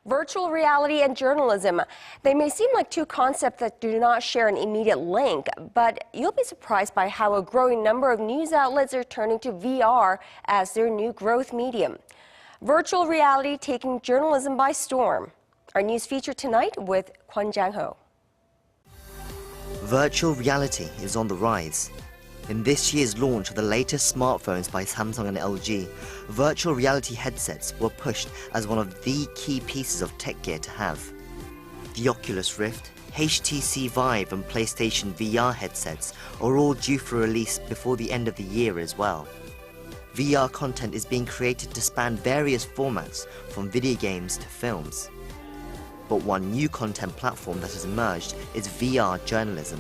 Virtual reality and journalism. They may seem like two concepts that do not share an immediate link, but you'll be surprised by how a growing number of news outlets are turning to VR as their new growth medium. Virtual reality taking journalism by storm. Our news feature tonight with Kwon Jang-ho. Virtual reality is on the rise. In this year's launch of the latest smartphones by Samsung and LG, virtual reality headsets were pushed as one of the key pieces of tech gear to have. The Oculus Rift, HTC Vive and PlayStation VR headsets are all due for release before the end of the year as well. VR content is being created to span various formats, from video games to films. But one new content platform that has emerged is VR journalism.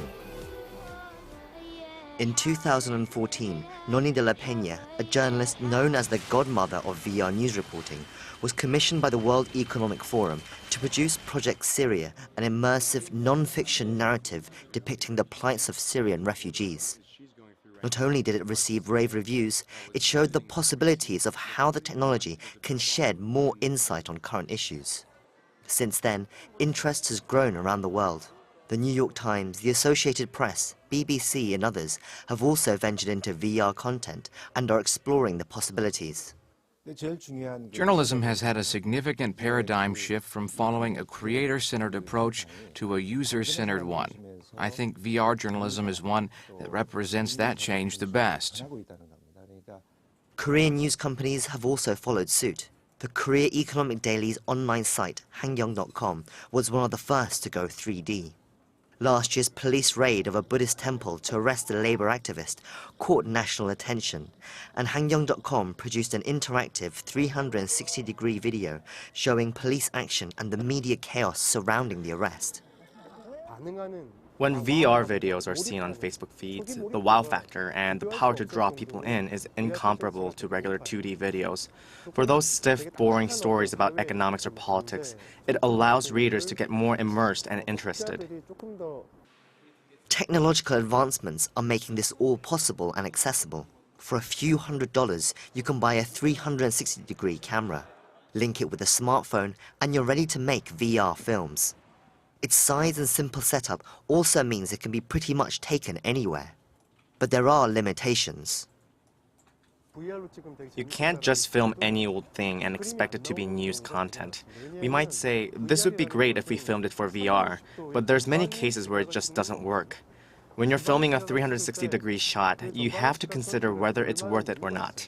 In 2014, Nonny de la Pena, a journalist known as the Godmother of VR news reporting, was commissioned by the World Economic Forum to produce Project Syria, an immersive non-fiction narrative depicting the plights of Syrian refugees. Not only did it receive rave reviews, it showed the possibilities of how the technology can shed more insight on current issues. Since then, interest has grown around the world. The New York Times, the Associated Press, BBC and others have also ventured into VR content and are exploring the possibilities. Journalism has had a significant paradigm shift from following a creator-centered approach to a user-centered one. I think VR journalism is one that represents that change the best. Korean news companies have also followed suit. The Korea Economic Daily's online site, hangyeong.com, was one of the first to go 3D. Last year's police raid of a Buddhist temple to arrest a labor activist caught national attention, and hangyeong.com produced an interactive 360-degree video showing police action and the media chaos surrounding the arrest. When VR videos are seen on Facebook feeds, the wow factor and the power to draw people in is incomparable to regular 2D videos. For those stiff, boring stories about economics or politics, it allows readers to get more immersed and interested. Technological advancements are making this all possible and accessible. For a few $100s, you can buy a 360-degree camera. Link it with a smartphone and you're ready to make VR films. Its size and simple setup also means it can be pretty much taken anywhere. But there are limitations. You can't just film any old thing and expect it to be news content. We might say, this would be great if we filmed it for VR, but there's many cases where it just doesn't work. When you're filming a 360-degree shot, you have to consider whether it's worth it or not.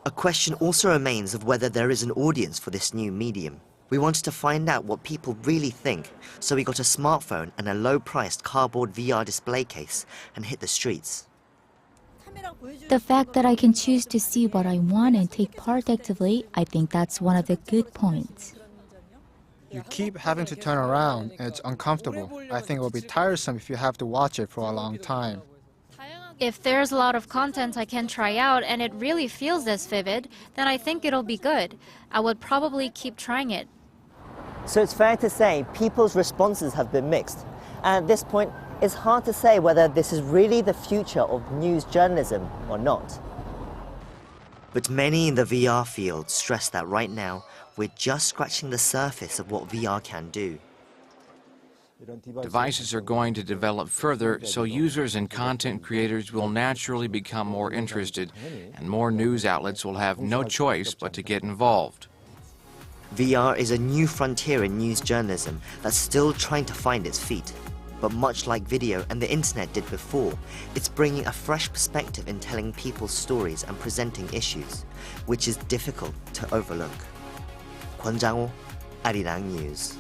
A question also remains of whether there is an audience for this new medium. We wanted to find out what people really think, so we got a smartphone and a low-priced cardboard VR display case and hit the streets. The fact that I can choose to see what I want and take part actively, I think that's one of the good points. You keep having to turn around, and it's uncomfortable. I think it will be tiresome if you have to watch it for a long time. If there's a lot of content I can try out and it really feels this vivid, then I think it'll be good. I would probably keep trying it. So it's fair to say people's responses have been mixed. And at this point, it's hard to say whether this is really the future of news journalism or not. But many in the VR field stress that right now, we're just scratching the surface of what VR can do. Devices are going to develop further, so users and content creators will naturally become more interested, and more news outlets will have no choice but to get involved. VR is a new frontier in news journalism that's still trying to find its feet. But much like video and the internet did before, it's bringing a fresh perspective in telling people's stories and presenting issues, which is difficult to overlook. Kwon Jang-ho, Arirang News.